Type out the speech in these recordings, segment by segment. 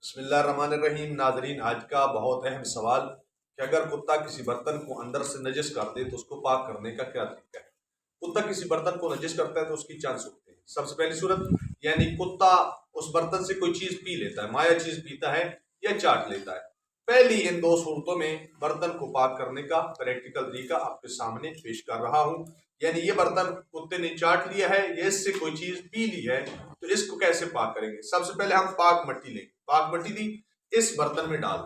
بسم اللہ الرحمن الرحیم۔ ناظرین، آج کا بہت اہم سوال کہ اگر کتا کسی برتن کو اندر سے نجس کر دے تو اس کو پاک کرنے کا کیا طریقہ ہے۔ کتا کسی برتن کو نجس کرتا ہے تو اس کی چند صورتیں ہیں۔ سب سے پہلی صورت یعنی کتا اس برتن سے کوئی چیز پی لیتا ہے، مائع چیز پیتا ہے یا چاٹ لیتا ہے۔ پہلی ان دو صورتوں میں برتن کو پاک کرنے کا پریکٹیکل طریقہ آپ کے سامنے پیش کر رہا ہوں۔ یعنی یہ برتن کتے نے چاٹ لیا ہے یا اس سے کوئی چیز پی لی ہے تو اس کو کیسے پاک کریں گے۔ سب سے پہلے ہم پاک مٹی لیں گے، پاک مٹی لی اس برتن میں ڈال،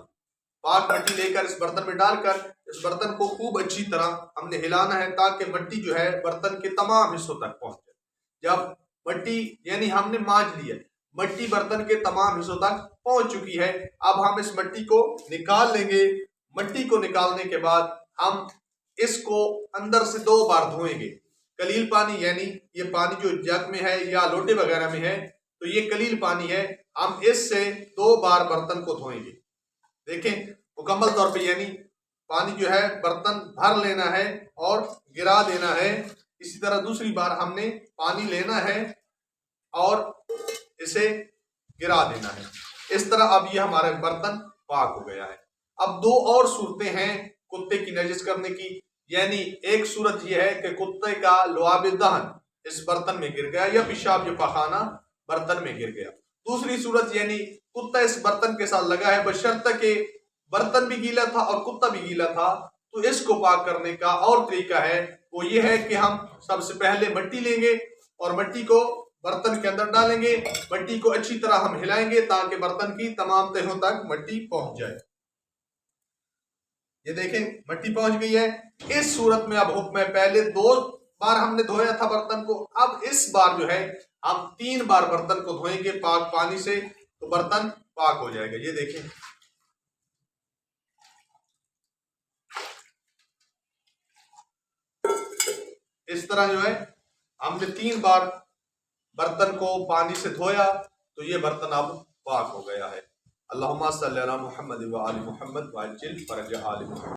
پاک مٹی لے کر اس برتن میں ڈال کر اس برتن کو خوب اچھی طرح ہم نے ہلانا ہے تاکہ مٹی جو ہے برتن کے تمام حصوں تک پہنچ جائے۔ جب مٹی یعنی ہم نے مانج لیا، مٹی برتن کے تمام حصوں تک پہنچ چکی ہے، اب ہم اس مٹی کو نکال لیں گے۔ مٹی کو نکالنے کے بعد ہم اس کو اندر سے 2 بار دھوئیں گے۔ قلیل پانی یعنی یہ پانی جو جگ میں ہے یا لوٹے وغیرہ میں ہے تو یہ قلیل پانی ہے، ہم اس سے 2 بار برتن کو دھوئیں گے۔ دیکھیں مکمل طور پہ یعنی پانی جو ہے برتن بھر لینا ہے اور گرا دینا ہے۔ اسی طرح دوسری بار ہم نے پانی لینا ہے اور اسے گرا دینا ہے۔ اس طرح اب یہ ہمارا برتن پاک ہو گیا ہے۔ اب 2 اور صورتیں ہیں کتے کی نجس کرنے کی، یعنی ایک صورت یہ ہے کہ کتے کا لعاب دہن اس برتن میں گر گیا یا پیشاب یا پخانہ برتن میں گر گیا۔ دوسری صورت یعنی کتا اس برتن کے ساتھ لگا ہے بشرطہ کہ برتن بھی گیلا تھا اور کتا بھی گیلا تھا، تو اس کو پاک کرنے کا اور طریقہ ہے وہ یہ ہے کہ ہم سب سے پہلے مٹی لیں گے اور مٹی کو برتن کے اندر ڈالیں گے، مٹی کو اچھی طرح ہم ہلائیں گے تاکہ برتن کی تمام تہوں تک مٹی پہنچ جائے۔ یہ دیکھیں مٹی پہنچ گئی ہے۔ اس صورت میں اب حکم ہے، پہلے 2 بار ہم نے دھویا تھا برتن کو، اب اس بار جو ہے ہم 3 بار برتن کو دھوئیں گے پاک پانی سے تو برتن پاک ہو جائے گا۔ یہ دیکھیں اس طرح جو ہے ہم نے 3 بار برتن کو پانی سے دھویا تو یہ برتن اب پاک ہو گیا ہے۔ اللہم صلی علی محمد و آل محمد وعجل فرج آل محمد۔